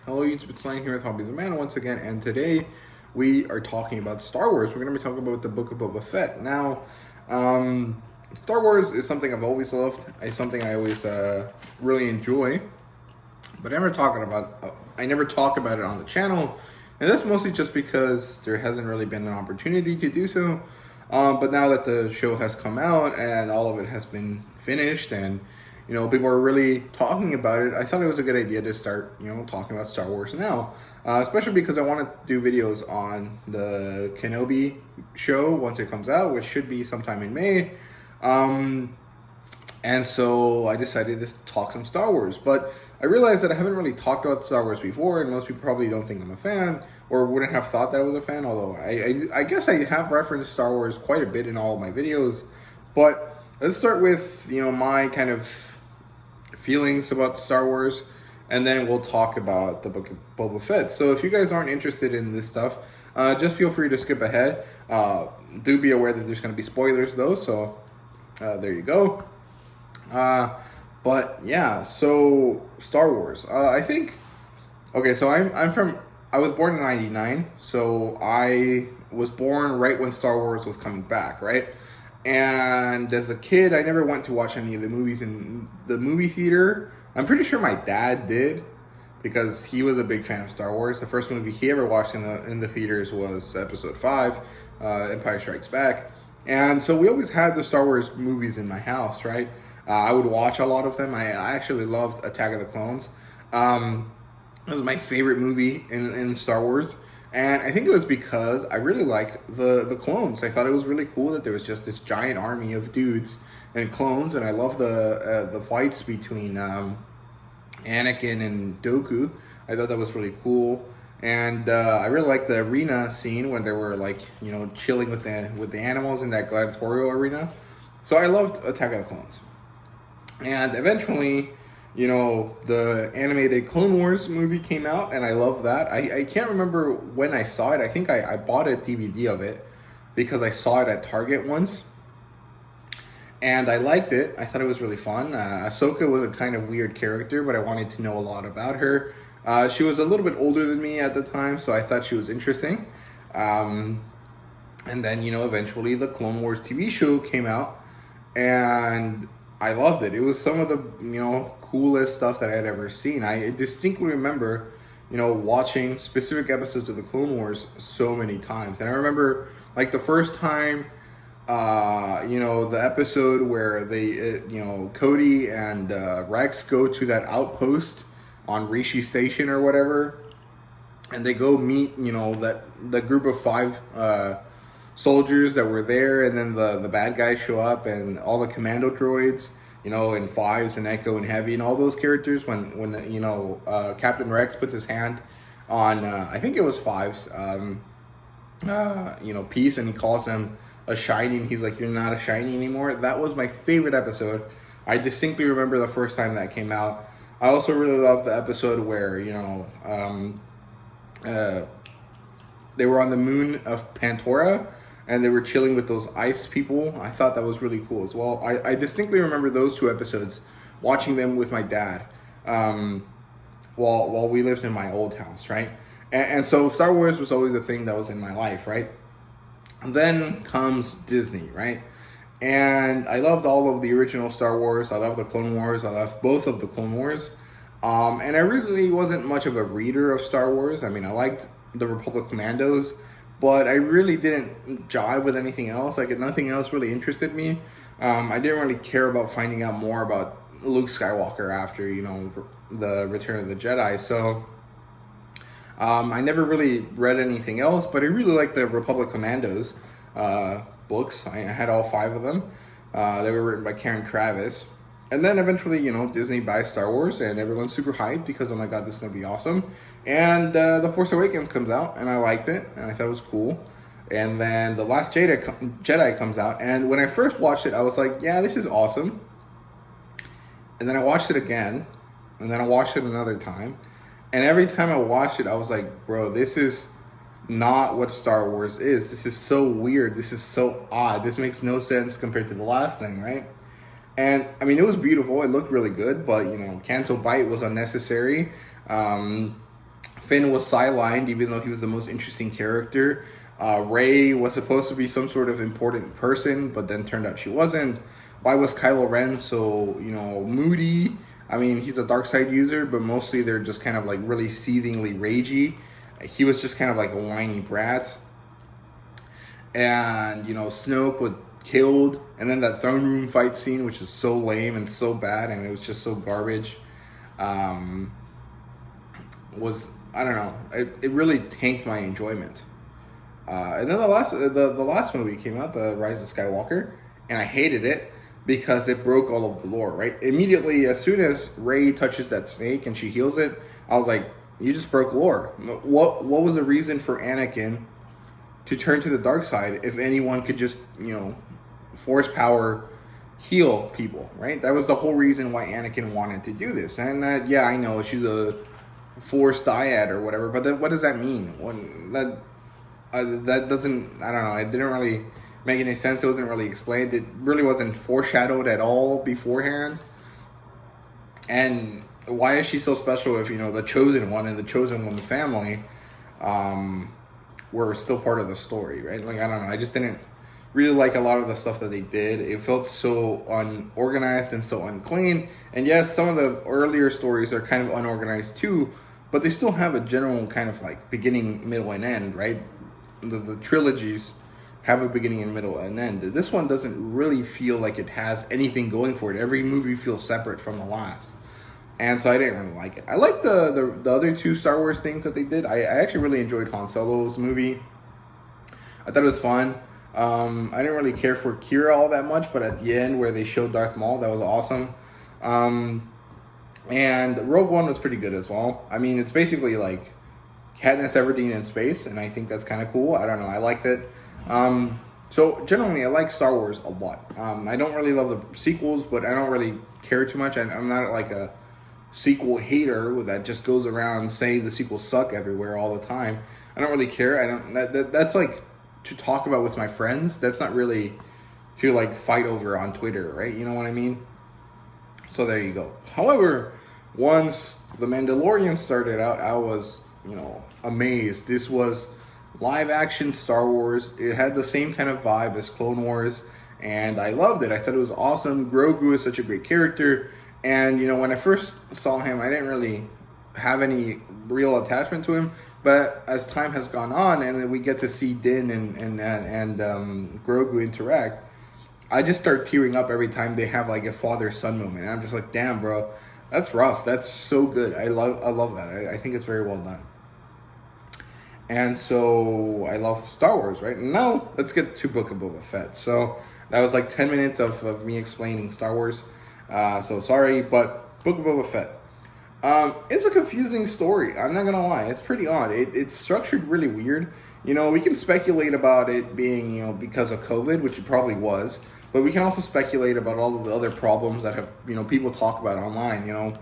Hello YouTube, it's Lane here with Hobbies of Man once again, and today we are talking about Star Wars. We're going to be talking about the Book of Boba Fett. Now, Star Wars is something I've always loved. It's something I always really enjoy, but I never talk about it on the channel, and that's mostly just because there hasn't really been an opportunity to do so. But now that the show has come out and all of it has been finished, and people are really talking about it, I thought it was a good idea to start, talking about Star Wars now. Especially because I want to do videos on the Kenobi show once it comes out, which should be sometime in May. And so I decided to talk some Star Wars. But I realized that I haven't really talked about Star Wars before, and most people probably don't think I'm a fan, or wouldn't have thought that I was a fan, although I guess I have referenced Star Wars quite a bit in all of my videos. But let's start with, my kind of feelings about Star Wars, and then we'll talk about the Book of Boba Fett. So if you guys aren't interested in this stuff, just feel free to skip ahead. Do be aware that there's going to be spoilers though, so there you go. But yeah, so Star Wars. I think, okay, so I was born in '99, so I was born right when Star Wars was coming back, right? And as a kid, I never went to watch any of the movies in the movie theater. I'm pretty sure my dad did, because he was a big fan of Star Wars. The first movie he ever watched in the theaters was Episode 5, Empire Strikes Back. And so we always had the Star Wars movies in my house, right? I would watch a lot of them. I actually loved Attack of the Clones. It was my favorite movie in Star Wars. And I think it was because I really liked the clones. I thought it was really cool that there was just this giant army of dudes and clones, and I love the fights between Anakin and Dooku. I thought that was really cool, and I really liked the arena scene when they were chilling with the animals in that gladiatorial arena. So I loved Attack of the Clones, and eventually, the animated Clone Wars movie came out, and I love that. I can't remember when I saw it. I think I bought a DVD of it because I saw it at Target once. And I liked it. I thought it was really fun. Ahsoka was a kind of weird character, but I wanted to know a lot about her. She was a little bit older than me at the time, so I thought she was interesting. And then, eventually the Clone Wars TV show came out, and I loved it. It was some of the, coolest stuff that I had ever seen. I distinctly remember, watching specific episodes of the Clone Wars so many times. And I remember, the first time, the episode where they, Cody and Rex go to that outpost on Rishi Station or whatever, and they go meet, the group of 5 soldiers that were there, and then the bad guys show up, and all the commando droids, and Fives and Echo and Heavy and all those characters, when Captain Rex puts his hand on, I think it was Fives, Peace, and he calls him a shiny, and he's like, "You're not a shiny anymore." That was my favorite episode. I distinctly remember the first time that came out. I also really loved the episode where, they were on the moon of Pantora, and they were chilling with those ice people. I thought that was really cool as well. I distinctly remember those 2 episodes, watching them with my dad, while we lived in my old house, right? And so Star Wars was always a thing that was in my life, right? And then comes Disney, right? And I loved all of the original Star Wars. I loved the Clone Wars. I loved both of the Clone Wars. And I really wasn't much of a reader of Star Wars. I mean, I liked the Republic Commandos, but I really didn't jive with anything else. Nothing else really interested me. I didn't really care about finding out more about Luke Skywalker after, the Return of the Jedi. So I never really read anything else, but I really liked the Republic Commandos books. I had all 5 of them. They were written by Karen Travis. And then eventually, Disney buys Star Wars, and everyone's super hyped because, oh my god, this is going to be awesome. And The Force Awakens comes out, and I liked it, and I thought it was cool. And then The Last Jedi comes out, and when I first watched it, I was like, yeah, this is awesome. And then I watched it again, and then I watched it another time. And every time I watched it, I was like, bro, this is not what Star Wars is. This is so weird. This is so odd. This makes no sense compared to the last thing, right? And I mean, it was beautiful. It looked really good, but Canto Bite was unnecessary. Finn was sidelined, even though he was the most interesting character. Rey was supposed to be some sort of important person, but then turned out she wasn't. Why was Kylo Ren so, moody? I mean, he's a dark side user, but mostly they're just kind of like really seethingly ragey. He was just kind of like a whiny brat. And, Snoke was killed. And then that throne room fight scene, which is so lame and so bad, and it was just so garbage, was, I don't know, it really tanked my enjoyment. And then the last movie came out, The Rise of Skywalker, and I hated it because it broke all of the lore, right? Immediately, as soon as Rey touches that snake and she heals it, I was like, you just broke lore. What was the reason for Anakin to turn to the dark side if anyone could just, force power heal people, right? That was the whole reason why Anakin wanted to do this. And yeah, I know she's a force dyad or whatever, but then what does that mean? That doesn't, I don't know, it didn't really make any sense. It wasn't really explained. It really wasn't foreshadowed at all beforehand. And why is she so special if, the Chosen One and the Chosen One family were still part of the story, right? Like, I don't know, I just didn't really like a lot of the stuff that they did. It felt so unorganized and so unclean. And yes, some of the earlier stories are kind of unorganized too, but they still have a general kind of like beginning, middle, and end, right? The trilogies have a beginning and middle and end. This one doesn't really feel like it has anything going for it. Every movie feels separate from the last. And so I didn't really like it. I liked the other two Star Wars things that they did. I actually really enjoyed Han Solo's movie. I thought it was fun. I didn't really care for Kira all that much, but at the end where they showed Darth Maul, that was awesome. And Rogue One was pretty good as well. I mean, it's basically like Katniss Everdeen in space, and I think that's kind of cool. I don't know, I liked it. So generally, I like Star Wars a lot. I don't really love the sequels, but I don't really care too much. I'm not like a sequel hater that just goes around saying the sequels suck everywhere all the time. I don't really care. That's like to talk about with my friends. That's not really to like fight over on Twitter, right? You know what I mean? So there you go. However, once The Mandalorian started out, I was, amazed. This was live action Star Wars. It had the same kind of vibe as Clone Wars, and I loved it. I thought it was awesome. Grogu is such a great character, and when I first saw him, I didn't really have any real attachment to him. But as time has gone on, and we get to see Din and Grogu interact, I just start tearing up every time they have like a father-son moment. And I'm just like, damn, bro, that's rough. That's so good. I love that. I think it's very well done. And so I love Star Wars, right? And now let's get to Book of Boba Fett. So that was like 10 minutes of me explaining Star Wars. So sorry, but Book of Boba Fett. It's a confusing story. I'm not gonna lie. It's pretty odd. It's structured really weird. We can speculate about it being, because of COVID, which it probably was. But we can also speculate about all of the other problems that have, people talk about online.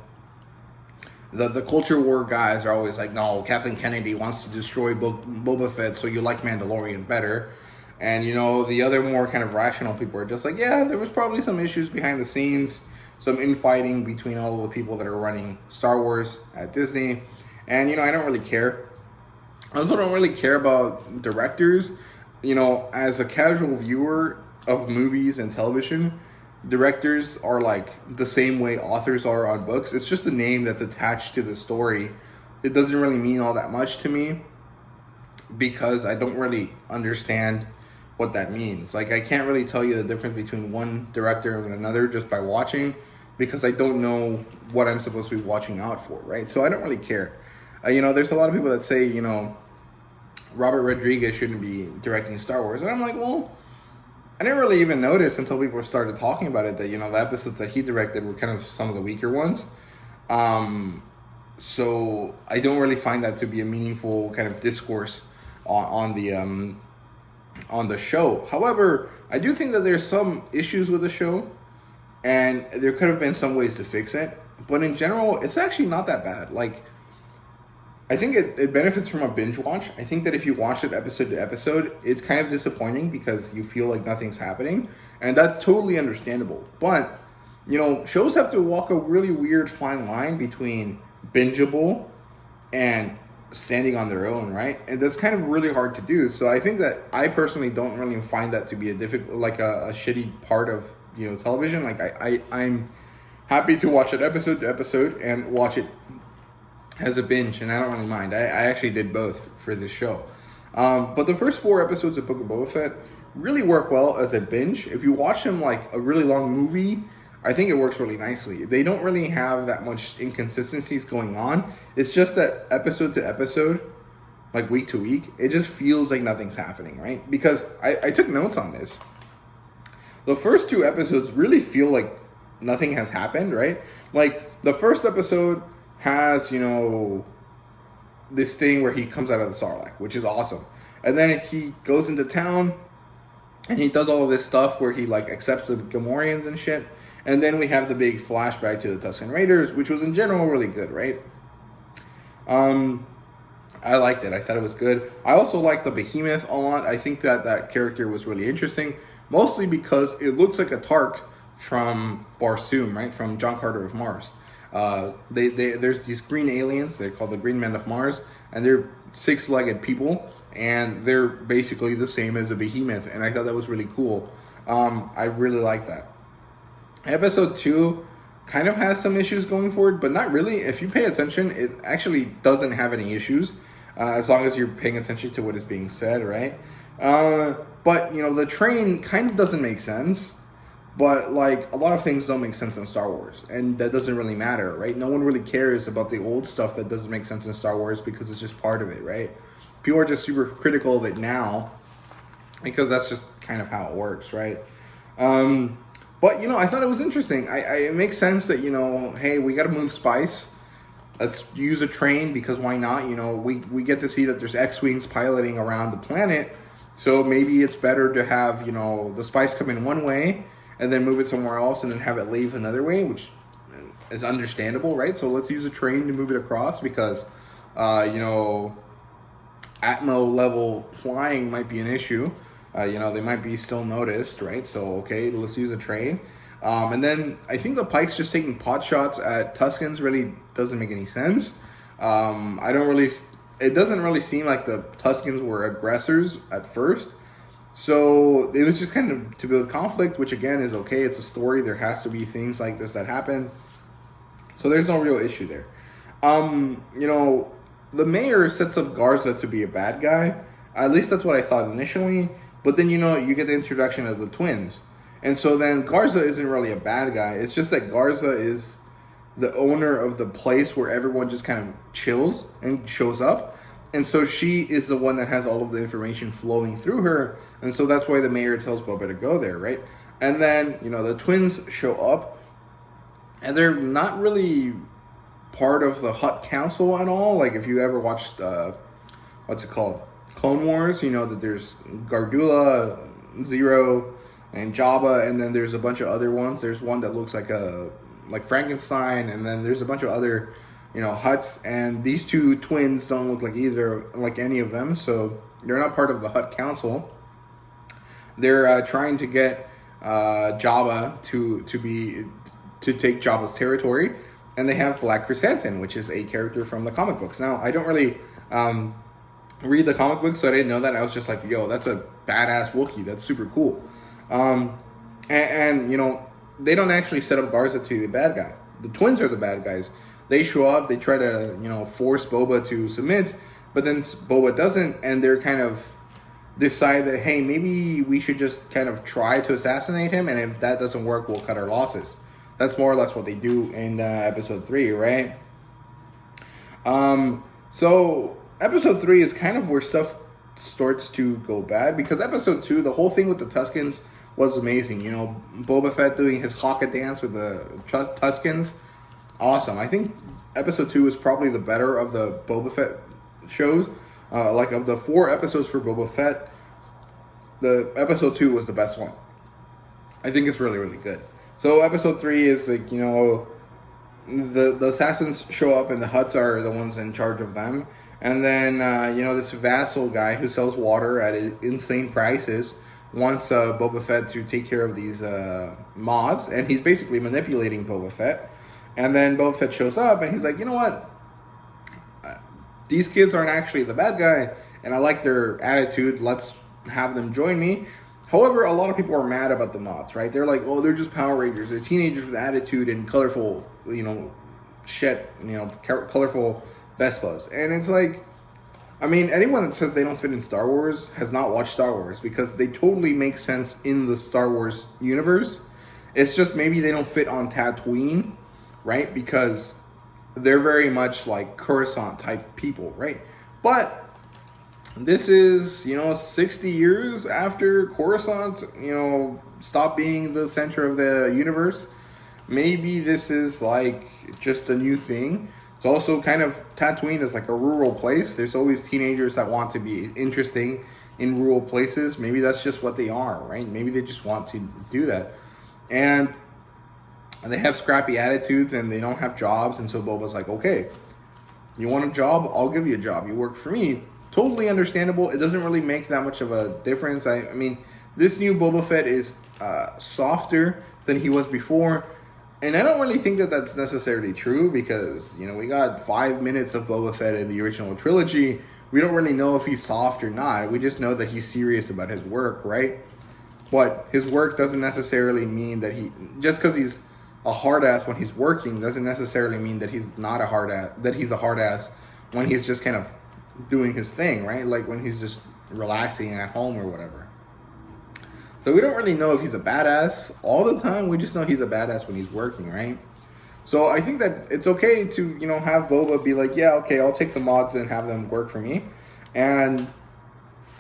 The culture war guys are always like, no, Kathleen Kennedy wants to destroy Boba Fett, so you like Mandalorian better. And, the other more kind of rational people are just like, yeah, there was probably some issues behind the scenes, some infighting between all of the people that are running Star Wars at Disney. And, I don't really care. I also don't really care about directors. As a casual viewer of movies and television, directors are like the same way authors are on books. It's just a name that's attached to the story. It doesn't really mean all that much to me because I don't really understand what that means. Like, I can't really tell you the difference between one director and another just by watching because I don't know what I'm supposed to be watching out for, right? So I don't really care. There's a lot of people that say, Robert Rodriguez shouldn't be directing Star Wars. And I'm like, well, I didn't really even notice until people started talking about it that, the episodes that he directed were kind of some of the weaker ones. So I don't really find that to be a meaningful kind of discourse on the show. However, I do think that there's some issues with the show, and there could have been some ways to fix it. But in general, it's actually not that bad. Like, I think it benefits from a binge watch. I think that if you watch it episode to episode, it's kind of disappointing because you feel like nothing's happening. And that's totally understandable. But, shows have to walk a really weird fine line between bingeable and standing on their own, right? And that's kind of really hard to do. So I think that I personally don't really find that to be a difficult, like a shitty part of, you know, television. Like I'm happy to watch it episode to episode and watch it as a binge, and I don't really mind. I actually did both for this show. But the first 4 episodes of Book of Boba Fett really work well as a binge. If you watch them like a really long movie, I think it works really nicely. They don't really have that much inconsistencies going on. It's just that episode to episode, like week to week, it just feels like nothing's happening, right? Because I took notes on this. The first 2 episodes really feel like nothing has happened, right? Like, the first episode has, you know, this thing where he comes out of the Sarlacc, which is awesome. And then he goes into town, and he does all of this stuff where he, like, accepts the Gamorreans and shit. And then we have the big flashback to the Tusken Raiders, which was in general really good, right? I liked it. I thought it was good. I also liked the Behemoth a lot. I think that character was really interesting, mostly because it looks like a Tark from Barsoom, right? From John Carter of Mars. There's these green aliens. They're called the Green Men of Mars, and they're 6-legged people, and they're basically the same as a Behemoth. And I thought that was really cool. I really like that. Episode 2 kind of has some issues going forward, but not really. If you pay attention, it actually doesn't have any issues, as long as you're paying attention to what is being said, right? But, you know, the train kind of doesn't make sense, but, like, a lot of things don't make sense in Star Wars, and that doesn't really matter, right? No one really cares about the old stuff that doesn't make sense in Star Wars because it's just part of it, right? People are just super critical of it now because that's just kind of how it works, right? But, you know, I thought it was interesting. It makes sense that, you know, hey, we got to move spice. Let's use a train because why not? You know, we get to see that there's X-Wings piloting around the planet. So maybe it's better to have, you know, the spice come in one way and then move it somewhere else and then have it leave another way, which is understandable, right? So let's use a train to move it across because, you know, Atmo level flying might be an issue. You know, they might be still noticed, right? So, okay, let's use a train. And then I think the Pikes just taking pot shots at Tuskens really doesn't make any sense. It doesn't really seem like the Tuskens were aggressors at first. So it was just kind of to build conflict, which again is okay. It's a story. There has to be things like this that happen. So there's no real issue there. You know, the mayor sets up Garza to be a bad guy. At least that's what I thought initially. But then, you know, you get the introduction of the twins. And so then Garza isn't really a bad guy. It's just that Garza is the owner of the place where everyone just kind of chills and shows up. And so she is the one that has all of the information flowing through her. And so that's why the mayor tells Boba to go there, right? And then, you know, the twins show up. And they're not really part of the Hutt Council at all. Like, if you ever watched, what's it called? Clone Wars, you know that there's Gardula, Zero, and Jabba, and then there's a bunch of other ones. There's one that looks like Frankenstein, and then there's a bunch of other, you know, Hutts, and these 2 twins don't look like any of them, so they're not part of the Hutt Council. They're trying to get Jabba to take Jabba's territory, and they have Black Chrysanthemum, which is a character from the comic books. Now, I don't really read the comic books, so I didn't know that. I was just like, yo, that's a badass Wookiee. That's super cool. And you know, they don't actually set up Garza to be the bad guy. The twins are the bad guys. They show up, they try to, you know, force Boba to submit, but then Boba doesn't, and they're kind of decide that, hey, maybe we should just kind of try to assassinate him, and if that doesn't work, we'll cut our losses. That's more or less what they do in episode 3, right? So episode 3 is kind of where stuff starts to go bad, because episode 2, the whole thing with the Tuskens was amazing. You know, Boba Fett doing his haka dance with the Tuskens, awesome. I think episode 2 is probably the better of the Boba Fett shows. Like, of the 4 episodes for Boba Fett, the episode 2 was the best one. I think it's really, really good. So episode 3 is like, you know, the assassins show up and the Hutts are the ones in charge of them. And then, you know, this vassal guy who sells water at insane prices wants Boba Fett to take care of these mods. And he's basically manipulating Boba Fett. And then Boba Fett shows up and he's like, you know what? these kids aren't actually the bad guy, and I like their attitude. Let's have them join me. However, a lot of people are mad about the mods, right? They're like, oh, they're just Power Rangers. They're teenagers with attitude and colorful, shit, colorful Vespas. And it's like, I mean, anyone that says they don't fit in Star Wars has not watched Star Wars, because they totally make sense in the Star Wars universe. It's just maybe they don't fit on Tatooine, right? Because they're very much like Coruscant type people, right? But this is, 60 years after Coruscant, stopped being the center of the universe. Maybe this is like just a new thing. It's also kind of, Tatooine is like a rural place. There's always teenagers that want to be interesting in rural places. Maybe that's just what they are, right? Maybe they just want to do that. And they have scrappy attitudes and they don't have jobs. And so Boba's like, okay, you want a job? I'll give you a job. You work for me. Totally understandable. It doesn't really make that much of a difference. I mean, this new Boba Fett is softer than he was before. And I don't really think that that's necessarily true, because, we got 5 minutes of Boba Fett in the original trilogy. We don't really know if he's soft or not. We just know that he's serious about his work, right? But his work doesn't necessarily mean that just because he's a hard ass when he's working doesn't necessarily mean that he's not a hard ass, that he's a hard ass when he's just kind of doing his thing, right? Like when he's just relaxing at home or whatever. So we don't really know if he's a badass all the time. We just know he's a badass when he's working, right? So I think that it's okay to, have Boba be like, yeah, okay, I'll take the mods and have them work for me. And,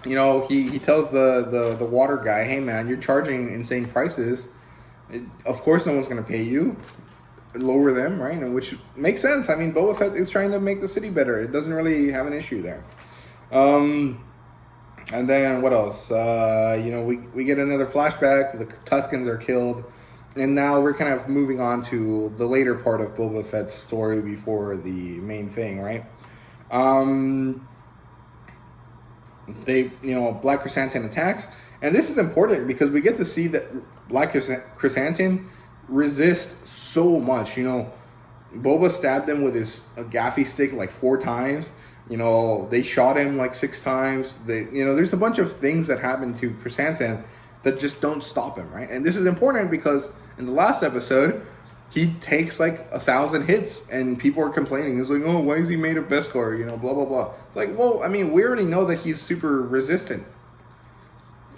he tells the water guy, hey man, you're charging insane prices. Of course no one's going to pay you. Lower them, right? And which makes sense. I mean, Boba Fett is trying to make the city better. It doesn't really have an issue there. And then what else? We get another flashback. The Tuskens are killed, and now we're kind of moving on to the later part of Boba Fett's story before the main thing, right? Black Chrysanthemum attacks, and this is important because we get to see that Black Chrysanthemum resist so much. Boba stabbed him with his gaffy stick like 4 times. They shot him like 6 times. There's a bunch of things that happen to Chrysanthemum that just don't stop him, right? And this is important because in the last episode, he takes like 1,000 hits and people are complaining. He's like, oh, why is he made of Beskar? Blah, blah, blah. It's like, well, I mean, we already know that he's super resistant.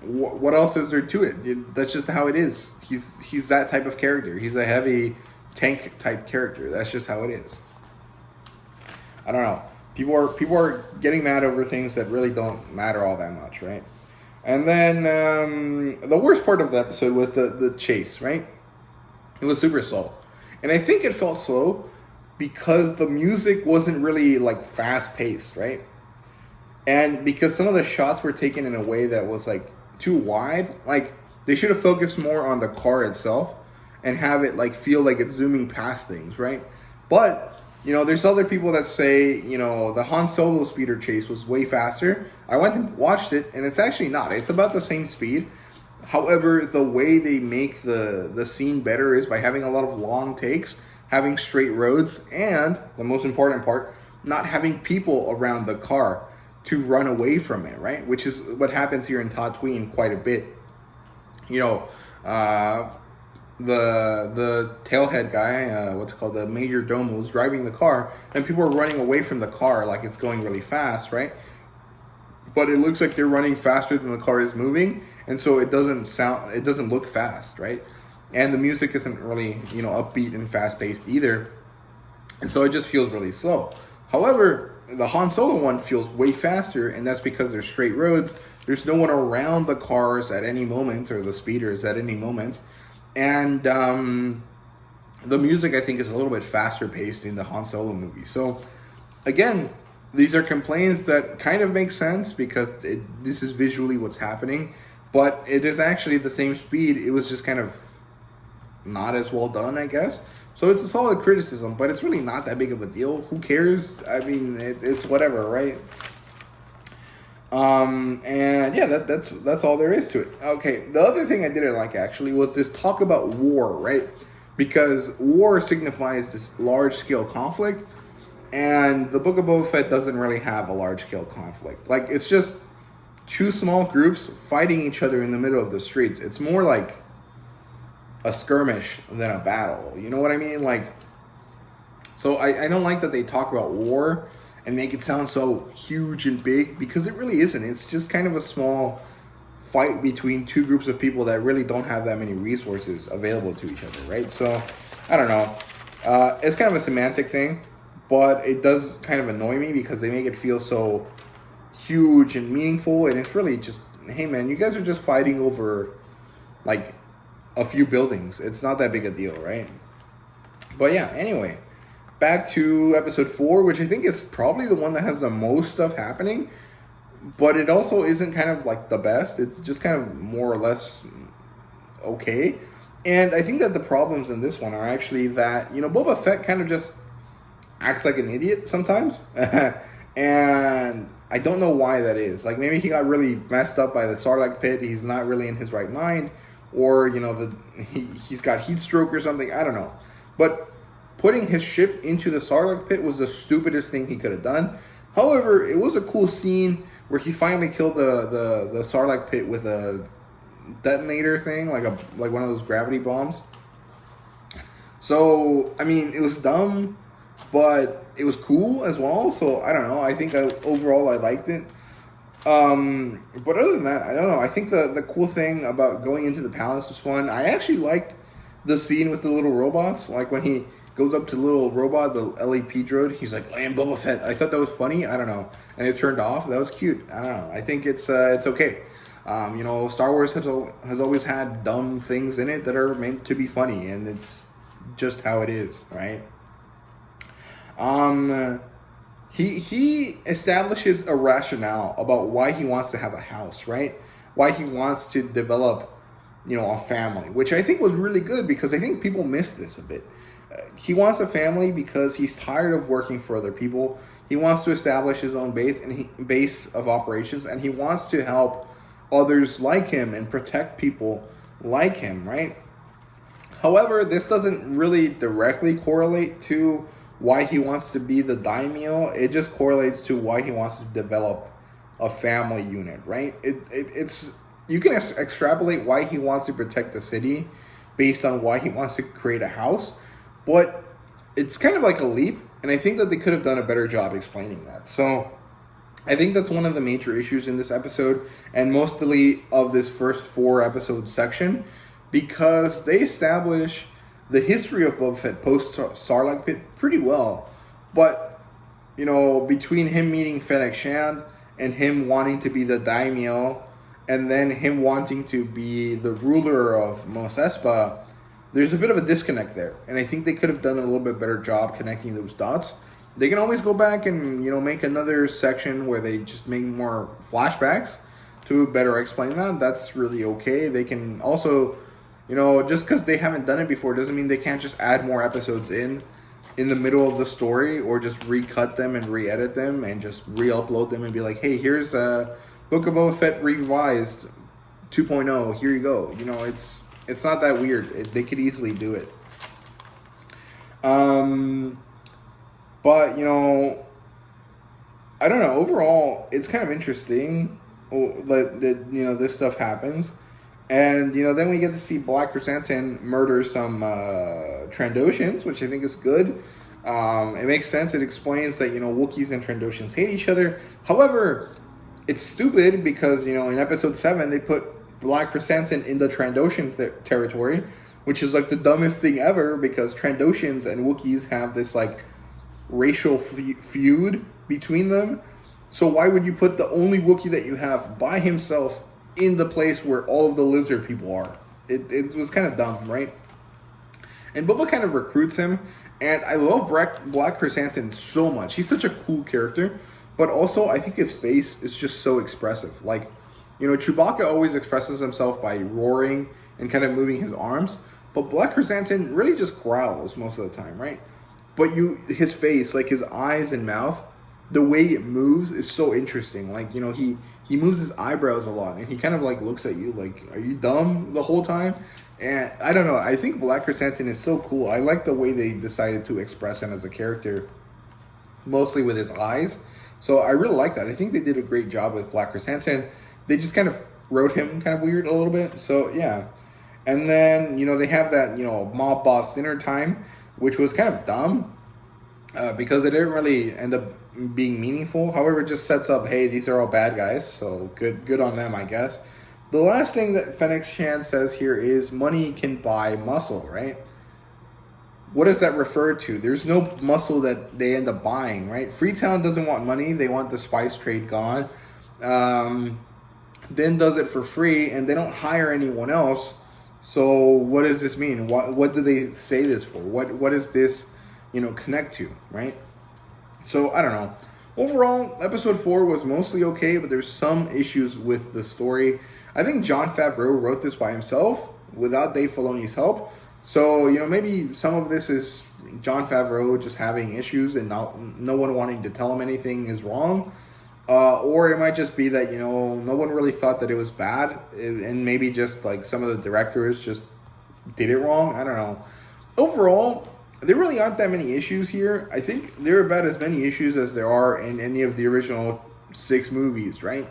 What else is there to it? That's just how it is. He's that type of character. He's a heavy tank type character. That's just how it is. I don't know. People are getting mad over things that really don't matter all that much, right? And then the worst part of the episode was the chase, right? It was super slow. And I think it felt slow because the music wasn't really like fast paced, right? And because some of the shots were taken in a way that was like too wide. Like they should have focused more on the car itself and have it like feel like it's zooming past things, right? But there's other people that say, the Han Solo speeder chase was way faster. I went and watched it, and it's actually not. It's about the same speed. However, the way they make the scene better is by having a lot of long takes, having straight roads, and the most important part, not having people around the car to run away from it, right? Which is what happens here in Tatooine quite a bit. The tailhead guy, the major domo, is driving the car, and people are running away from the car like it's going really fast, right? But it looks like they're running faster than the car is moving, and so it doesn't look fast, right? And the music isn't really, upbeat and fast-paced either, and so it just feels really slow. However, the Han Solo one feels way faster, and that's because there's straight roads. There's no one around the cars at any moment, or the speeders at any moment. And the music, I think, is a little bit faster paced in the Han Solo movie. So, again, these are complaints that kind of make sense because this is visually what's happening. But it is actually the same speed. It was just kind of not as well done, I guess. So it's a solid criticism, but it's really not that big of a deal. Who cares? I mean, it's whatever, right? And yeah, that's all there is to it. Okay, the other thing I didn't like actually was this talk about war, right? Because war signifies this large scale conflict, And the Book of Boba Fett doesn't really have a large-scale conflict. Like, it's just two small groups fighting each other in the middle of the streets. It's more like a skirmish than a battle. You know what I mean? Like, so I don't like that they talk about war and make it sound so huge and big, because it really isn't. It's just kind of a small fight between two groups of people that really don't have that many resources available to each other, right? So, I don't know. It's kind of a semantic thing, but it does kind of annoy me because they make it feel so huge and meaningful, and it's really just, hey man, you guys are just fighting over like a few buildings. It's not that big a deal, right? But yeah, anyway, back to episode 4, which I think is probably the one that has the most stuff happening, but it also isn't kind of like the best. It's just kind of more or less okay. And I think that the problems in this one are actually that, you know, Boba Fett kind of just acts like an idiot sometimes. And I don't know why that is. Like, maybe he got really messed up by the Sarlacc pit. He's not really in his right mind. Or, you know, he's got heat stroke or something. I don't know. But putting his ship into the Sarlacc pit was the stupidest thing he could have done. However, it was a cool scene where he finally killed the Sarlacc pit with a detonator thing, like one of those gravity bombs. So, I mean, it was dumb, but it was cool as well. So, I don't know. I think overall I liked it. But other than that, I don't know. I think the cool thing about going into the palace was fun. I actually liked the scene with the little robots. Like when he goes up to the little robot, the LEP droid, he's like, I am Boba Fett. I thought that was funny. I don't know. And it turned off. That was cute. I don't know. I think it's okay. You know, Star Wars has always had dumb things in it that are meant to be funny, and it's just how it is, right? He establishes a rationale about why he wants to have a house, right? Why he wants to develop, you know, a family, which I think was really good, because I think people miss this a bit. He wants a family because he's tired of working for other people. He wants to establish his own base of operations, and he wants to help others like him and protect people like him, right? However, this doesn't really directly correlate to why he wants to be the daimyo. It just correlates to why he wants to develop a family unit, right? It's you can extrapolate why he wants to protect the city based on why he wants to create a house, but it's kind of like a leap, and I think that they could have done a better job explaining that. So I think that's one of the major issues in this episode, and mostly of this first 4 episode section, because they establish the history of Boba Fett post Sarlacc pit pretty well. But, you know, between him meeting Fennec Shand and him wanting to be the daimyo, and then him wanting to be the ruler of Mos Espa, there's a bit of a disconnect there. And I think they could have done a little bit better job connecting those dots. They can always go back and, you know, make another section where they just make more flashbacks to better explain that. That's really okay. They can also, you know, just because they haven't done it before doesn't mean they can't just add more episodes in the middle of the story, or just recut them and re-edit them and just re-upload them and be like, hey, here's Book of Boba Fett Revised 2.0. Here you go. You know, it's not that weird. They could easily do it. But, you know, I don't know. Overall, it's kind of interesting that you know, this stuff happens. And, you know, then we get to see Black Chrysanthemum murder some Trandoshans, which I think is good. It makes sense. It explains that, you know, Wookiees and Trandoshans hate each other. However, it's stupid because, you know, in episode 7, they put Black Chrysanthemum in the Trandoshan territory, which is like the dumbest thing ever, because Trandoshans and Wookiees have this like racial feud between them. So why would you put the only Wookiee that you have by himself in the place where all of the lizard people are? It was kind of dumb, right? And Boba kind of recruits him, and I love Black Chrysanthemum so much. He's such a cool character, but also I think his face is just so expressive. Like, you know, Chewbacca always expresses himself by roaring and kind of moving his arms, but Black Chrysanthemum really just growls most of the time, right? But his face, like his eyes and mouth, the way it moves is so interesting. Like, you know, he moves his eyebrows a lot, and he kind of like looks at you like, are you dumb the whole time? And I don't know. I think Black Chrysanthemum is so cool. I like the way they decided to express him as a character. mostly with his eyes. So I really like that. I think they did a great job with Black Chrysanthemum. They just kind of wrote him kind of weird a little bit. So yeah. And then, they have that, mob boss dinner time, which was kind of dumb because it didn't really end up being meaningful. However, it just sets up, hey, these are all bad guys. So good on them, I guess. The last thing that Phoenix Chan says here is money can buy muscle, right? What does that refer to? There's no muscle that they end up buying, right? Freetown doesn't want money. They want the spice trade gone. Din does it for free, and they don't hire anyone else. So what does this mean? What do they say this for? What does this, connect to, right? So I don't know. Overall, episode 4 was mostly okay, but there's some issues with the story. I think Jon Favreau wrote this by himself without Dave Filoni's help. So, maybe some of this is Jon Favreau just having issues and no one wanting to tell him anything is wrong. Or it might just be that, no one really thought that it was bad. And maybe just like some of the directors just did it wrong. I don't know. Overall, there really aren't that many issues here. I think there are about as many issues as there are in any of the original 6 movies, right?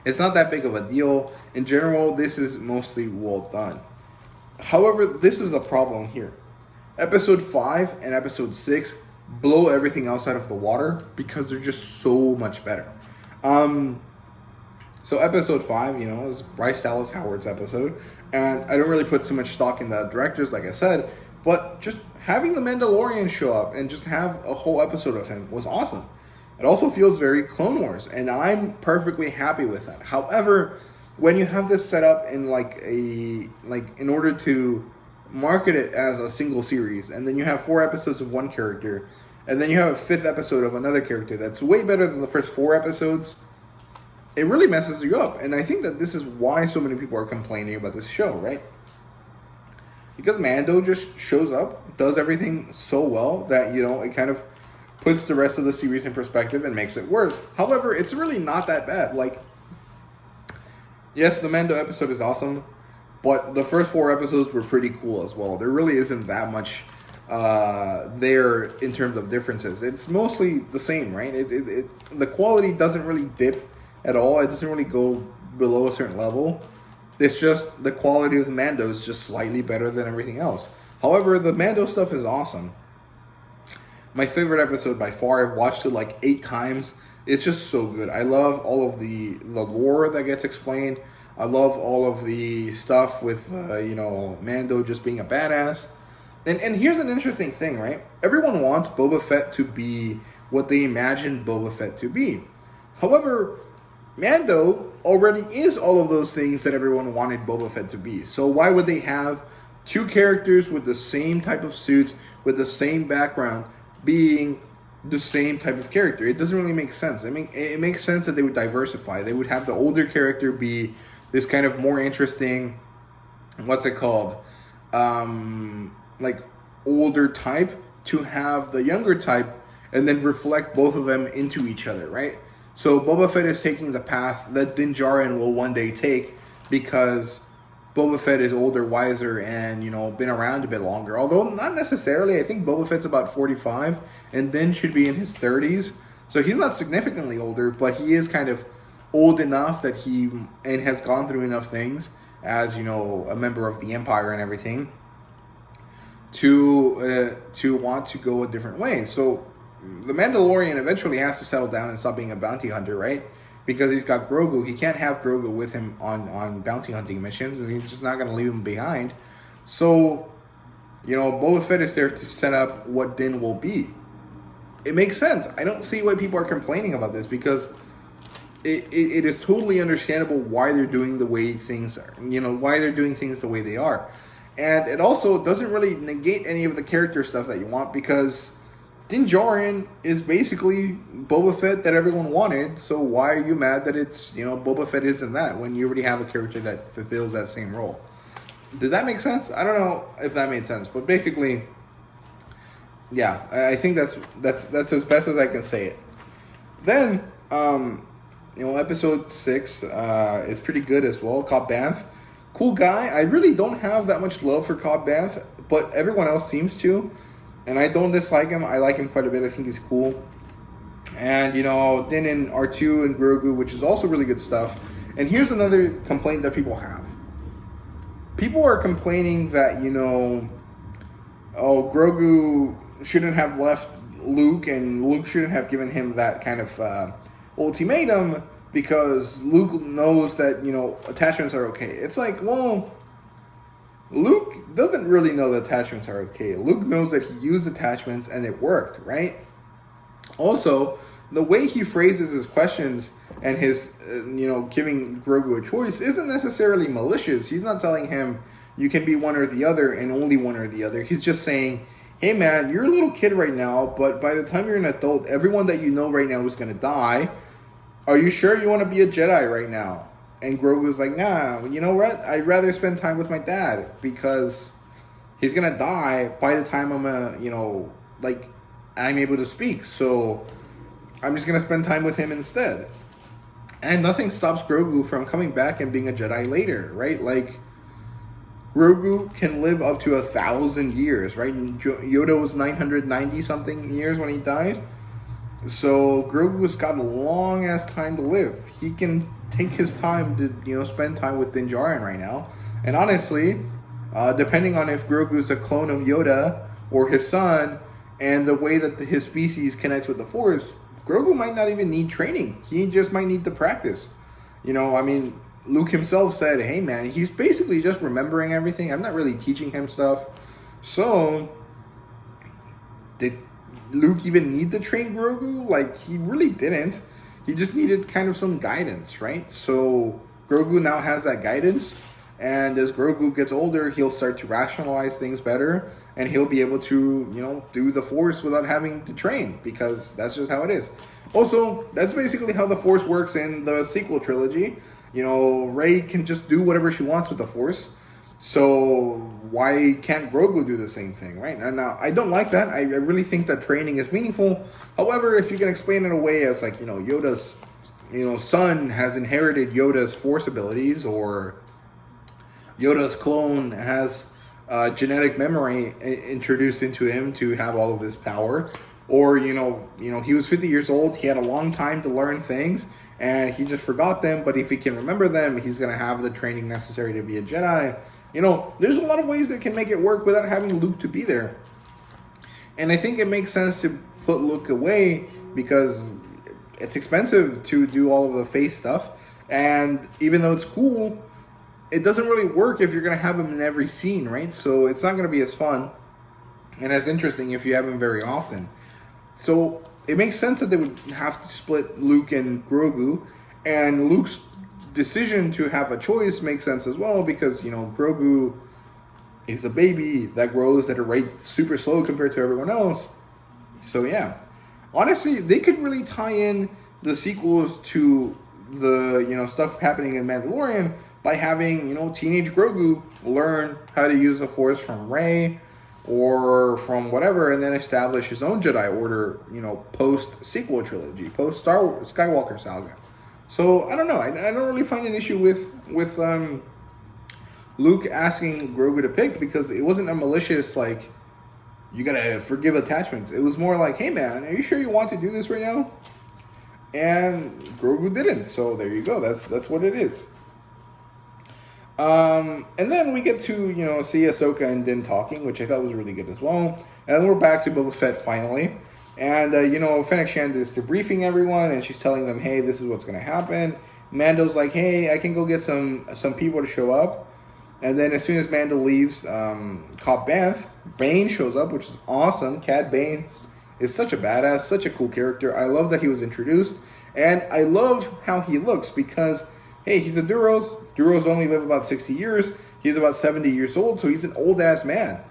It's not that big of a deal. In general, this is mostly well done. However, this is the problem here. Episode 5 and episode 6 blow everything else out of the water because they're just so much better. So episode 5, is Bryce Dallas Howard's episode. And I don't really put too much stock in the directors, like I said. But just having the Mandalorian show up and just have a whole episode of him was awesome. It also feels very Clone Wars. And I'm perfectly happy with that. However, when you have this set up in in order to market it as a single series, and then you have 4 episodes of one character, and then you have a 5th episode of another character that's way better than the first 4 episodes, it really messes you up. And I think that this is why so many people are complaining about this show, right? Because Mando just shows up, does everything so well that, it kind of puts the rest of the series in perspective and makes it worse. However, it's really not that bad. Yes, the Mando episode is awesome, but the first 4 episodes were pretty cool as well. There really isn't that much there in terms of differences. It's mostly the same, right? The quality doesn't really dip at all. It doesn't really go below a certain level. It's just the quality of the Mando is just slightly better than everything else. However, the Mando stuff is awesome. My favorite episode by far. I've watched it 8 times. It's just so good. I love all of the lore that gets explained. I love all of the stuff with, Mando just being a badass. And here's an interesting thing, right? Everyone wants Boba Fett to be what they imagined Boba Fett to be. However, Mando already is all of those things that everyone wanted Boba Fett to be. So why would they have 2 characters with the same type of suits, with the same background, being the same type of character? It doesn't really make sense. I mean, it makes sense that they would diversify. They would have the older character be this kind of more interesting, what's it called? Older type, to have the younger type and then reflect both of them into each other, right? So Boba Fett is taking the path that Din Djarin will one day take because Boba Fett is older, wiser, and, been around a bit longer. Although not necessarily. I think Boba Fett's about 45 and Din should be in his 30s. So he's not significantly older, but he is kind of old enough that he has gone through enough things as, a member of the Empire and everything to want to go a different way. So the Mandalorian eventually has to settle down and stop being a bounty hunter, right? Because he's got Grogu. He can't have Grogu with him on bounty hunting missions, and he's just not going to leave him behind. So, Boba Fett is there to set up what Din will be. It makes sense. I don't see why people are complaining about this, because it is totally understandable why they're doing the way things are. Why they're doing things the way they are. And it also doesn't really negate any of the character stuff that you want, because Din Djarin is basically Boba Fett that everyone wanted, so why are you mad that it's, Boba Fett isn't that, when you already have a character that fulfills that same role? Did that make sense? I don't know if that made sense, but basically, yeah, I think that's as best as I can say it. Then, episode 6 is pretty good as well. Cobb Vanth, cool guy. I really don't have that much love for Cobb Vanth, but everyone else seems to. and I don't dislike him. I like him quite a bit. I think he's cool. And, then in R2 and Grogu, which is also really good stuff. And here's another complaint that people have. People are complaining that, Grogu shouldn't have left Luke, and Luke shouldn't have given him that kind of ultimatum because Luke knows that, attachments are okay. It's like, well, Luke doesn't really know that attachments are okay. Luke knows that he used attachments and it worked, right? Also, the way he phrases his questions and his, giving Grogu a choice isn't necessarily malicious. He's not telling him you can be one or the other and only one or the other. He's just saying, hey man, you're a little kid right now, but by the time you're an adult, everyone that you know right now is going to die. Are you sure you want to be a Jedi right now? And Grogu's like, nah, you know what? I'd rather spend time with my dad because he's going to die by the time I'm able to speak. So I'm just going to spend time with him instead. And nothing stops Grogu from coming back and being a Jedi later, right? Like, Grogu can live up to 1,000 years, right? Yoda was 990 something years when he died. So Grogu's got a long ass time to live. He can take his time to, spend time with Din Djarin right now. And honestly, depending on if Grogu's a clone of Yoda or his son, and the way that his species connects with the Force, Grogu might not even need training. He just might need to practice. Luke himself said, hey man, he's basically just remembering everything. I'm not really teaching him stuff. So, did Luke even need to train Grogu? Like, he really didn't. He just needed kind of some guidance, right? So, Grogu now has that guidance. And as Grogu gets older, he'll start to rationalize things better. And he'll be able to, do the Force without having to train. Because that's just how it is. Also, that's basically how the Force works in the sequel trilogy. Rey can just do whatever she wants with the Force. So why can't Grogu do the same thing, right? And now, I don't like that. I really think that training is meaningful. However, if you can explain it away as like, Yoda's, son has inherited Yoda's Force abilities, or Yoda's clone has genetic memory introduced into him to have all of this power. Or, he was 50 years old. He had a long time to learn things. And he just forgot them, but if he can remember them, he's going to have the training necessary to be a Jedi. There's a lot of ways that can make it work without having Luke to be there. And I think it makes sense to put Luke away because it's expensive to do all of the face stuff. And even though it's cool, it doesn't really work if you're going to have him in every scene, right? So it's not going to be as fun and as interesting if you have him very often. So it makes sense that they would have to split Luke and Grogu, and Luke's decision to have a choice makes sense as well because, Grogu is a baby that grows at a rate super slow compared to everyone else. So yeah, honestly, they could really tie in the sequels to the, stuff happening in Mandalorian by having, teenage Grogu learn how to use the Force from Rey or from whatever, and then establish his own Jedi Order, post-sequel trilogy, post-Star Wars, Skywalker saga. So, I don't know. I don't really find an issue with Luke asking Grogu to pick because it wasn't a malicious, like, you gotta forgive attachments. It was more like, hey man, are you sure you want to do this right now? And Grogu didn't, so there you go. That's what it is. And then we get to, see Ahsoka and Din talking, which I thought was really good as well. And then we're back to Boba Fett finally. And, Fennec Shand is debriefing everyone, and she's telling them, hey, this is what's going to happen. Mando's like, hey, I can go get some people to show up. And then as soon as Mando leaves, Cobb Vanth, Bane shows up, which is awesome. Cad Bane is such a badass, such a cool character. I love that he was introduced. And I love how he looks because, hey, he's a Duros. Duros only live about 60 years. He's about 70 years old, so he's an old-ass man.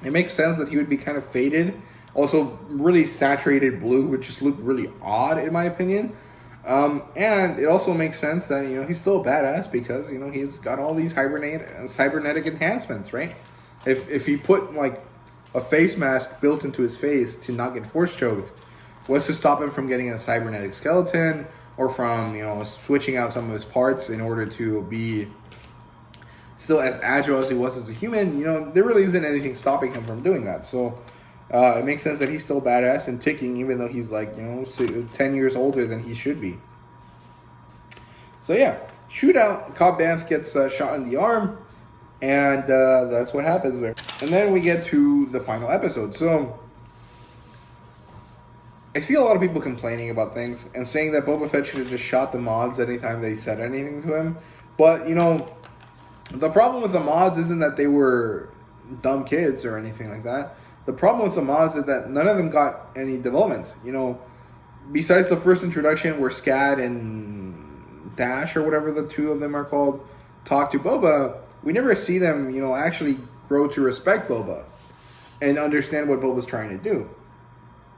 It makes sense that he would be kind of faded. Also, really saturated blue, which just looked really odd, in my opinion. And it also makes sense that, he's still a badass because, he's got all these cybernetic enhancements, right? If he put, like, a face mask built into his face to not get force choked, what's to stop him from getting a cybernetic skeleton or from, switching out some of his parts in order to be still as agile as he was as a human? There really isn't anything stopping him from doing that. So, It makes sense that he's still badass and ticking, even though he's like, 10 years older than he should be. So yeah, shootout. Cobb Vanth gets shot in the arm, and that's what happens there. And then we get to the final episode. So I see a lot of people complaining about things and saying that Boba Fett should have just shot the mods anytime they said anything to him. But, the problem with the mods isn't that they were dumb kids or anything like that. The problem with the mods is that none of them got any development. Besides the first introduction where Scad and Dash, or whatever the two of them are called, talk to Boba, we never see them, actually grow to respect Boba and understand what Boba's trying to do.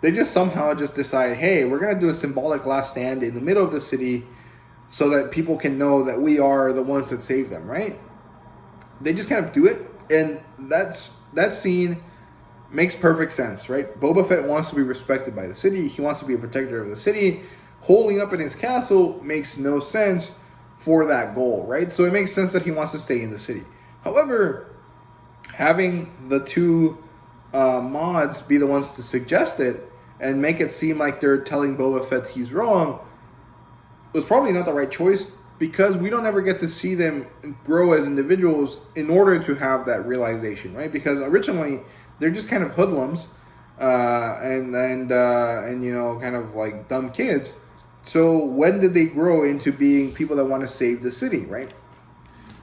They just somehow just decide, hey, we're going to do a symbolic last stand in the middle of the city so that people can know that we are the ones that saved them, right? They just kind of do it, and that scene makes perfect sense, right? Boba Fett wants to be respected by the city. He wants to be a protector of the city. Holding up in his castle makes no sense for that goal, right? So it makes sense that he wants to stay in the city. However, having the two mods be the ones to suggest it and make it seem like they're telling Boba Fett he's wrong was probably not the right choice, because we don't ever get to see them grow as individuals in order to have that realization, right? Because originally they're just kind of hoodlums and kind of like dumb kids. So when did they grow into being people that want to save the city, right?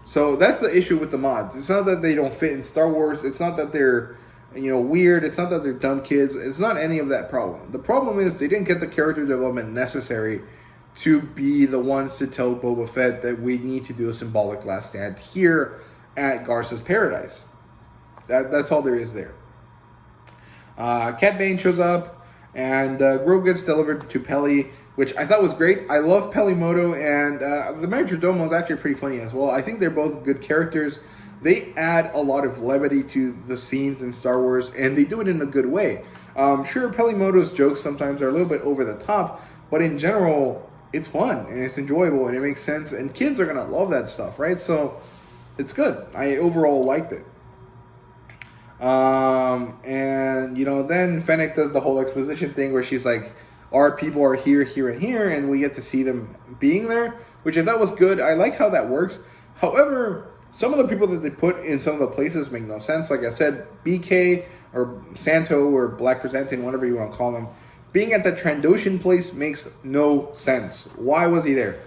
So that's the issue with the mods. It's not that they don't fit in Star Wars. It's not that they're weird. It's not that they're dumb kids. It's not any of that problem. The problem is they didn't get the character development necessary to be the ones to tell Boba Fett that we need to do a symbolic last stand here at Garsa's Paradise. That's all there is there. Cad Bane shows up, and Grogu gets delivered to Peli, which I thought was great. I love Pelimoto, and the Majordomo is actually pretty funny as well. I think they're both good characters. They add a lot of levity to the scenes in Star Wars, and they do it in a good way. Sure, Pelimoto's jokes sometimes are a little bit over the top, but in general, it's fun, and it's enjoyable, and it makes sense, and kids are going to love that stuff, right? So, it's good. I overall liked it. Then Fennec does the whole exposition thing where she's like, our people are here, here, and here, and we get to see them being there, which I thought was good. I like how that works. However, some of the people that they put in some of the places make no sense. Like I said, BK or Santo or Black Chrysanthemum, whatever you want to call them, being at the Trandoshan place makes no sense. Why was he there?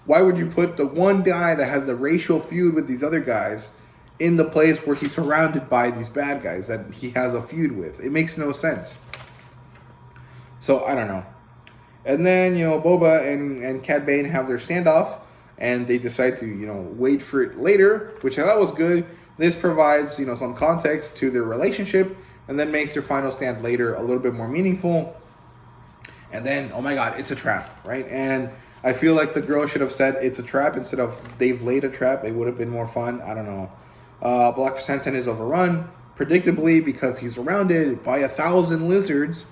Why would you put the one guy that has the racial feud with these other guys in the place where he's surrounded by these bad guys that he has a feud with? It makes no sense. So, I don't know. And then, Boba and Cad Bane have their standoff, and they decide to, wait for it later, which I thought was good. This provides, some context to their relationship, and then makes their final stand later a little bit more meaningful. And then, oh my God, it's a trap, right? And I feel like the girl should have said it's a trap instead of they've laid a trap. It would have been more fun. I don't know. Black Chrysanthemum is overrun, predictably, because he's surrounded by 1,000 lizards.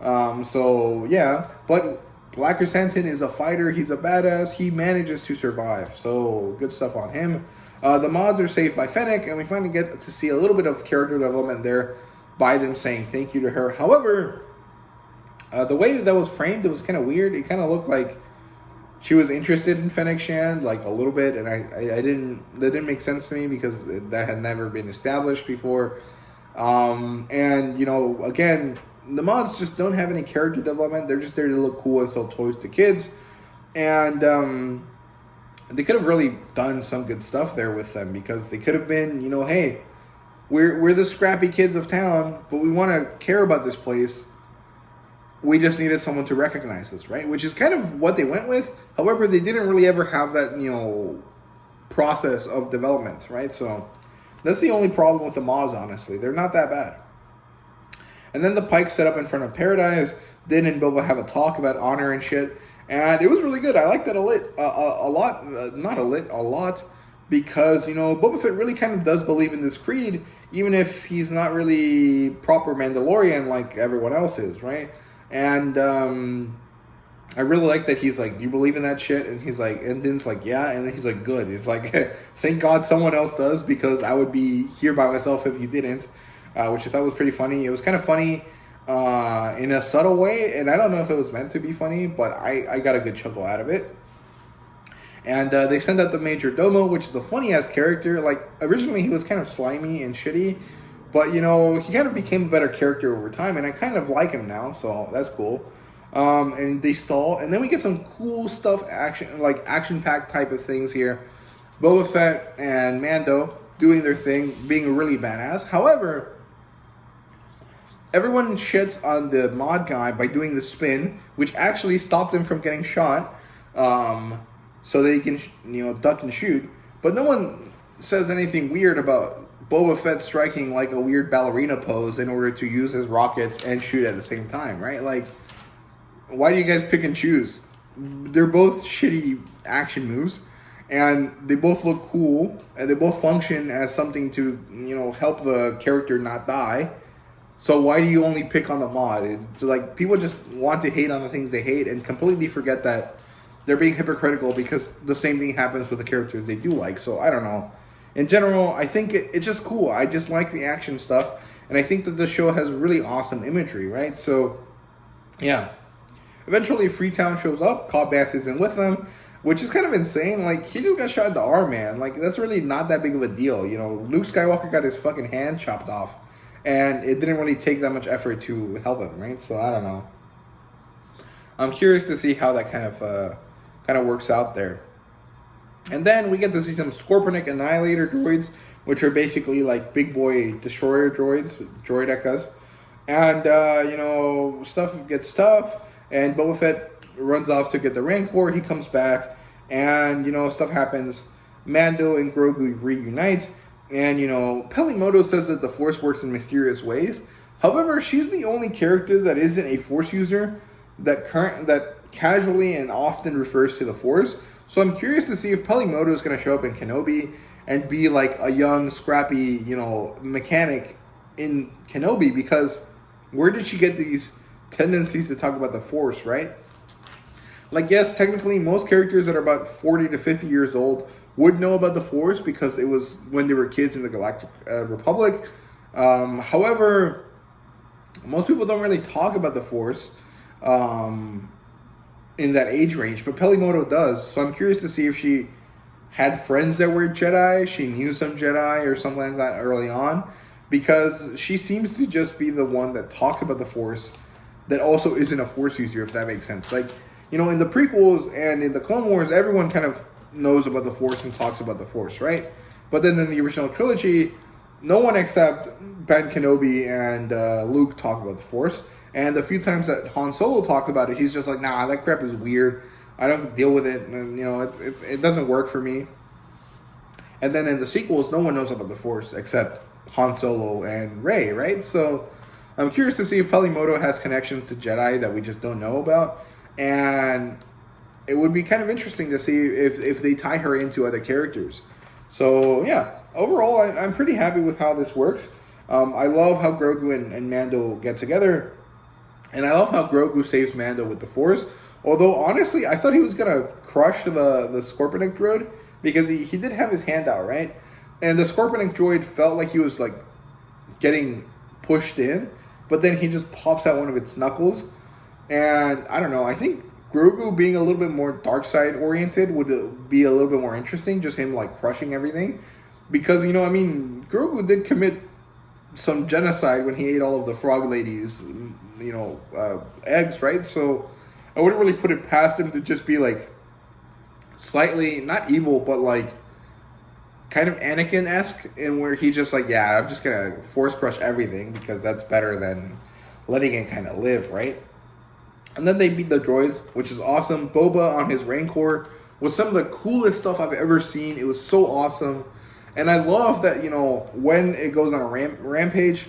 So, yeah. But Black Chrysanthemum is a fighter. He's a badass. He manages to survive. So, good stuff on him. The mods are saved by Fennec, and we finally get to see a little bit of character development there by them saying thank you to her. However, the way that was framed, it was kind of weird. It kind of looked like she was interested in Fennec Shand, like a little bit, and that didn't make sense to me because that had never been established before. And, again, the mods just don't have any character development. They're just there to look cool and sell toys to kids. And they could have really done some good stuff there with them, because they could have been, hey, we're the scrappy kids of town, but we want to care about this place. We just needed someone to recognize us, right? Which is kind of what they went with. However, they didn't really ever have that, process of development, right? So that's the only problem with the mods, honestly. They're not that bad. And then the Pikes set up in front of Paradise. Din and Boba have a talk about honor and shit. And it was really good. I liked that a lot. Because, Boba Fett really kind of does believe in this creed, even if he's not really proper Mandalorian like everyone else is, right? And I really like that he's like, you believe in that shit? And he's like, and Din's like, yeah. And then he's like, good. He's like, thank God someone else does, because I would be here by myself if you didn't. Which I thought was pretty funny. It was kind of funny in a subtle way, and I don't know if it was meant to be funny, but I got a good chuckle out of it. And they send out the Major Domo, which is a funny ass character. Like, originally he was kind of slimy and shitty, but you know, he kind of became a better character over time, and I kind of like him now, so that's cool. And they stall, and then we get some cool stuff, action-packed type of things here. Boba Fett and Mando doing their thing, being really badass. However, everyone shits on the mod guy by doing the spin, which actually stopped him from getting shot. So they can, duck and shoot. But no one says anything weird about Boba Fett striking like a weird ballerina pose in order to use his rockets and shoot at the same time, right? Like, why do you guys pick and choose? They're both shitty action moves, and they both look cool, and they both function as something to, help the character not die. So why do you only pick on the mod? It's like, people just want to hate on the things they hate and completely forget that they're being hypocritical because the same thing happens with the characters they do like. So I don't know. In general, I think it's just cool. I just like the action stuff, and I think that the show has really awesome imagery, right? So, yeah. Eventually, Freetown shows up. Cobb Vanth is in with them, which is kind of insane. Like, he just got shot in the arm, man. Like, that's really not that big of a deal. Luke Skywalker got his fucking hand chopped off, and it didn't really take that much effort to help him, right? So, I don't know. I'm curious to see how that kind of works out there. And then we get to see some Scorpionik Annihilator droids, which are basically like big boy destroyer droids, droidecas. And, stuff gets tough, and Boba Fett runs off to get the Rancor. He comes back, and, stuff happens. Mando and Grogu reunite, and, Pelimoto says that the Force works in mysterious ways. However, she's the only character that isn't a Force user that casually and often refers to the Force. So I'm curious to see if Pelimoto is going to show up in Kenobi and be like a young, scrappy, mechanic in Kenobi, because where did she get these tendencies to talk about the Force, right? Like, yes, technically most characters that are about 40 to 50 years old would know about the Force because it was when they were kids in the Galactic Republic. However, most people don't really talk about the Force in that age range, but Pelimoto does. So I'm curious to see if she had friends that were Jedi, she knew some Jedi or something like that early on, because she seems to just be the one that talks about the Force that also isn't a Force user, if that makes sense. Like, in the prequels and in the Clone Wars, everyone kind of knows about the Force and talks about the Force, right? But then in the original trilogy, no one except Ben Kenobi and Luke talk about the Force. And the few times that Han Solo talked about it, he's just like, nah, that crap is weird. I don't deal with it. And, it doesn't work for me. And then in the sequels, no one knows about the Force except Han Solo and Rey, right? So I'm curious to see if Pelimoto has connections to Jedi that we just don't know about. And it would be kind of interesting to see if they tie her into other characters. So, yeah, overall, I'm pretty happy with how this works. I love how Grogu and Mando get together. And I love how Grogu saves Mando with the Force. Although, honestly, I thought he was going to crush the Scorpionik droid, because he did have his hand out, right? And the Scorpionik droid felt like he was, like, getting pushed in. But then he just pops out one of its knuckles. And, I don't know, I think Grogu being a little bit more dark side oriented would be a little bit more interesting. Just him, like, crushing everything. Because, Grogu did commit some genocide when he ate all of the frog ladies' eggs, right? So I wouldn't really put it past him to just be like slightly not evil, but like kind of Anakin-esque, in where he just like, yeah, I'm just gonna force crush everything because that's better than letting it kind of live, right? And then they beat the droids, which is awesome. Boba on his Rancor was some of the coolest stuff I've ever seen. It was so awesome. And I love that, when it goes on a rampage,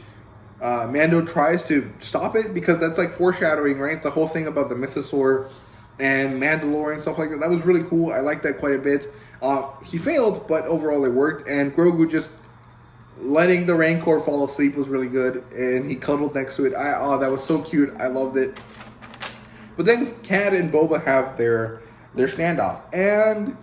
Mando tries to stop it, because that's like foreshadowing, right? The whole thing about the Mythosaur and Mandalorian, stuff like that. That was really cool. I liked that quite a bit. He failed, but overall it worked. And Grogu just letting the Rancor fall asleep was really good. And he cuddled next to it. That was so cute. I loved it. But then Cad and Boba have their standoff. And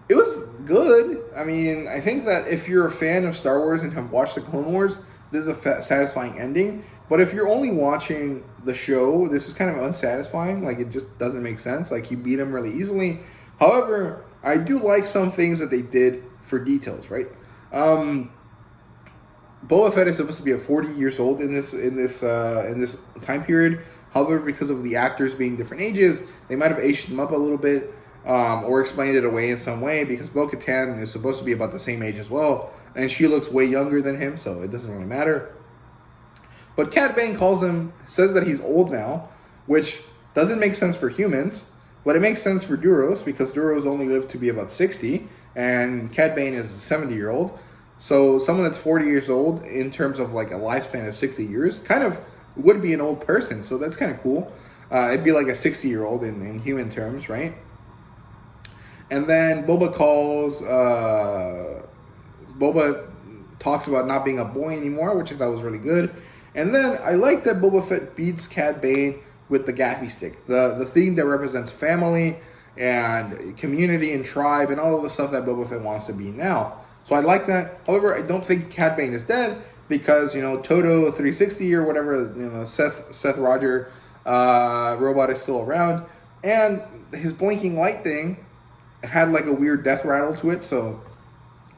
it was good. I mean, I think that if you're a fan of Star Wars and have watched the Clone Wars, this is a satisfying ending. But if you're only watching the show, this is kind of unsatisfying. Like, it just doesn't make sense. Like, he beat him really easily. However, I do like some things that they did for details, right? Boba Fett is supposed to be 40 years old in this time period. However, because of the actors being different ages, they might have aged him up a little bit, or explained it away in some way. Because Bo-Katan is supposed to be about the same age as well, and she looks way younger than him, so it doesn't really matter. But Cad Bane says that he's old now, which doesn't make sense for humans, but it makes sense for Duros, because Duros only live to be about 60, and Cad Bane is a 70-year-old. So someone that's 40 years old, in terms of like a lifespan of 60 years, kind of would be an old person. So that's kind of cool. It'd be like a 60-year-old in human terms, right? And then Boba talks about not being a boy anymore, which I thought was really good. And then I like that Boba Fett beats Cad Bane with the gaffy stick, the thing that represents family and community and tribe and all of the stuff that Boba Fett wants to be now. So I like that. However, I don't think Cad Bane is dead, because, Toto 360 or whatever, Seth Roger robot is still around, and his blinking light thing had like a weird death rattle to it. So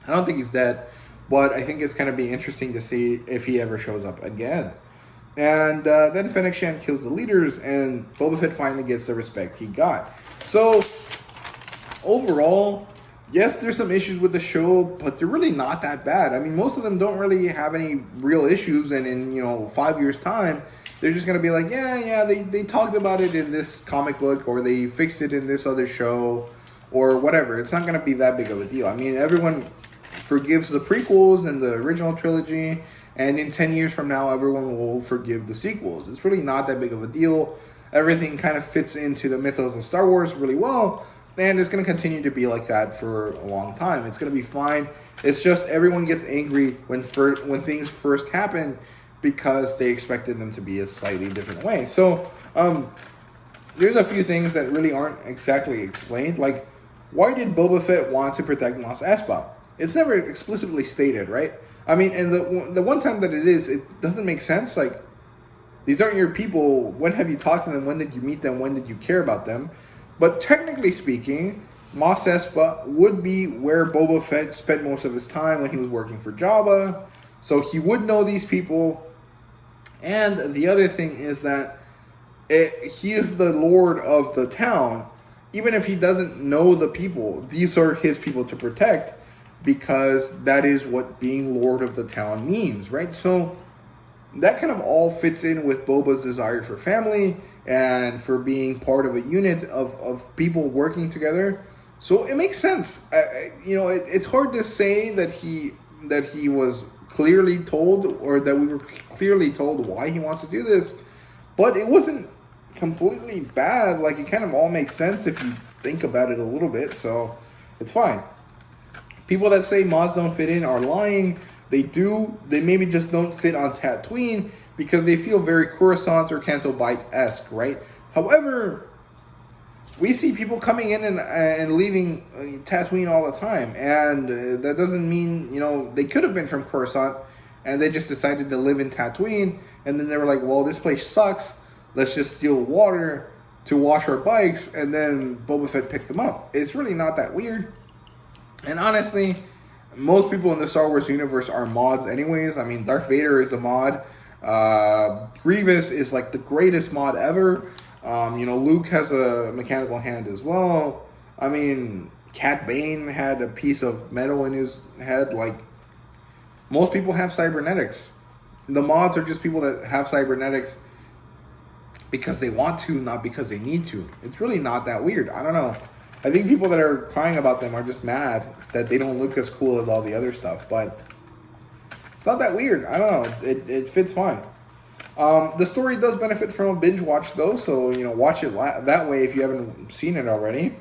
I don't think he's dead, but I think it's going to be interesting to see if he ever shows up again. And then Fennec Shand kills the leaders, and Boba Fett finally gets the respect he got. So overall, yes, there's some issues with the show, but they're really not that bad. I mean, most of them don't really have any real issues, and in 5 years' time, they're just gonna be like, they talked about it in this comic book, or they fixed it in this other show, or whatever. It's not gonna be that big of a deal. I mean, everyone forgives the prequels and the original trilogy, and in 10 years from now, everyone will forgive the sequels. It's really not that big of a deal. Everything kind of fits into the mythos of Star Wars really well. And it's going to continue to be like that for a long time. It's going to be fine. It's just everyone gets angry when things first happen, because they expected them to be a slightly different way. So there's a few things that really aren't exactly explained. Like, why did Boba Fett want to protect Mos Espa? It's never explicitly stated, right? I mean, and the one time that it doesn't make sense. Like, these aren't your people. When have you talked to them? When did you meet them? When did you care about them? But technically speaking, Mos Espa would be where Boba Fett spent most of his time when he was working for Jabba. So he would know these people. And the other thing is that he is the lord of the town. Even if he doesn't know the people, these are his people to protect, because that is what being lord of the town means, right? So that kind of all fits in with Boba's desire for family and for being part of a unit of people working together. So it makes sense. It's hard to say that he was clearly told, or that we were clearly told why he wants to do this, but it wasn't completely bad. Like, it kind of all makes sense if you think about it a little bit, so it's fine. People that say mods don't fit in are lying. They do. They maybe just don't fit on Tatooine, because they feel very Coruscant or Canto Bight-esque, right? However, we see people coming in and leaving Tatooine all the time, and that doesn't mean, they could have been from Coruscant, and they just decided to live in Tatooine, and then they were like, well, this place sucks, let's just steal water to wash our bikes, and then Boba Fett picked them up. It's really not that weird, and honestly, most people in the Star Wars universe are mods anyways. I mean, Darth Vader is a mod. Grievous is like the greatest mod ever. Luke has a mechanical hand as well. I mean, Cad Bane had a piece of metal in his head. Like, most people have cybernetics. The mods are just people that have cybernetics because they want to, not because they need to. It's really not that weird. I don't know. I think people that are crying about them are just mad that they don't look as cool as all the other stuff. But it's not that weird. I don't know. It fits fine. The story does benefit from a binge watch, though. So, watch it that way if you haven't seen it already.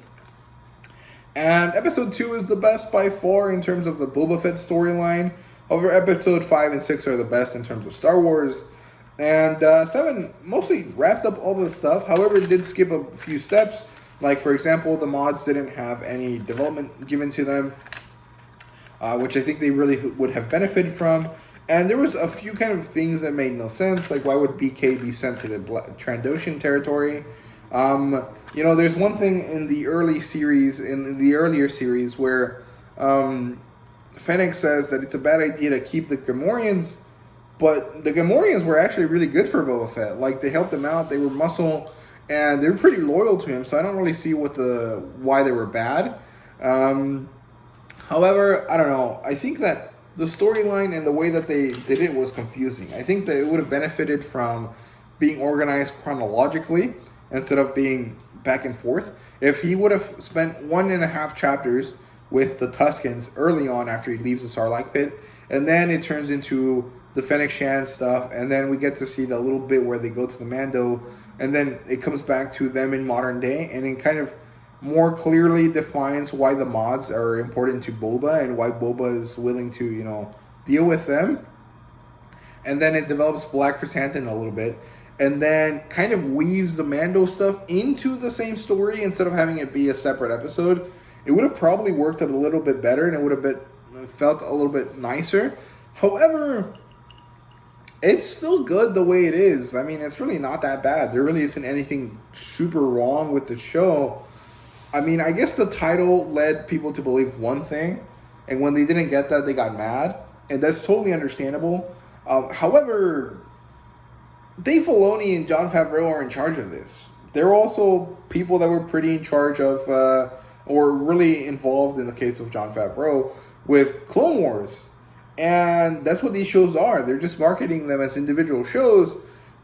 And episode 2 is the best by far in terms of the Boba Fett storyline. However, episode 5 and 6 are the best in terms of Star Wars. And 7 mostly wrapped up all the stuff. However, it did skip a few steps. Like, for example, the mods didn't have any development given to them, which I think they really would have benefited from. And there was a few kind of things that made no sense, like why would BK be sent to the Trandoshan territory? There's one thing in the earlier series, where Fennec says that it's a bad idea to keep the Gamorreans, but the Gamorreans were actually really good for Boba Fett. Like, they helped him out, they were muscle, and they were pretty loyal to him, so I don't really see why they were bad. However, I don't know. I think that the storyline and the way that they did it was confusing. I think that it would have benefited from being organized chronologically instead of being back and forth. If he would have spent 1.5 chapters with the Tuskens early on after he leaves the Sarlacc pit, and then it turns into the Fennec Shan stuff, and then we get to see the little bit where they go to the Mando, and then it comes back to them in modern day, and it kind of more clearly defines why the mods are important to Boba and why Boba is willing to, deal with them. And then it develops Black Chrysanthemum a little bit, and then kind of weaves the Mando stuff into the same story instead of having it be a separate episode. It would have probably worked a little bit better, and it would have felt a little bit nicer. However, it's still good the way it is. I mean, it's really not that bad. There really isn't anything super wrong with the show. I mean, I guess the title led people to believe one thing, and when they didn't get that, they got mad, and that's totally understandable. However, Dave Filoni and Jon Favreau are in charge of this. They're also people that were pretty in charge of, or really involved in the case of Jon Favreau, with Clone Wars. And that's what these shows are. They're just marketing them as individual shows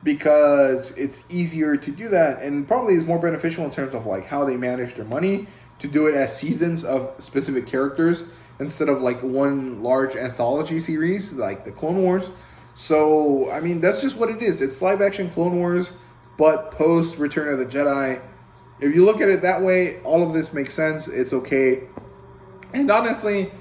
because it's easier to do that, and probably is more beneficial in terms of like how they manage their money, to do it as seasons of specific characters instead of like one large anthology series like the Clone Wars. So, I mean, that's just what it is. It's live action Clone Wars, but post Return of the Jedi. If you look at it that way, all of this makes sense. It's okay. And honestly,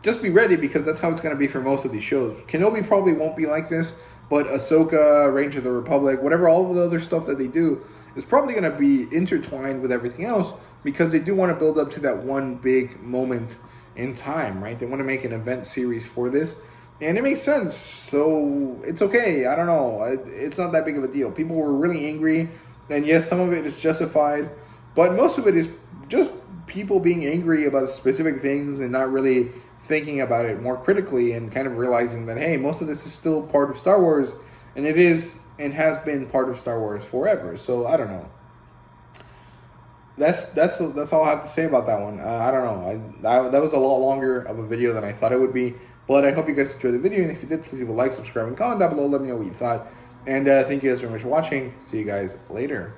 just be ready, because that's how it's going to be for most of these shows. Kenobi probably won't be like this, but Ahsoka, Rangers of the Republic, whatever, all of the other stuff that they do is probably going to be intertwined with everything else, because they do want to build up to that one big moment in time, right? They want to make an event series for this, and it makes sense. So it's okay. I don't know. It's not that big of a deal. People were really angry, and yes, some of it is justified, but most of it is just people being angry about specific things and not really thinking about it more critically, and kind of realizing that, hey, most of this is still part of Star Wars, and it is and has been part of Star Wars forever. So I don't know. That's all I have to say about that one. I don't know. That was a lot longer of a video than I thought it would be, but I hope you guys enjoyed the video, and if you did, please leave a like, subscribe, and comment down below. Let me know what you thought, and thank you guys very much for watching. See you guys later.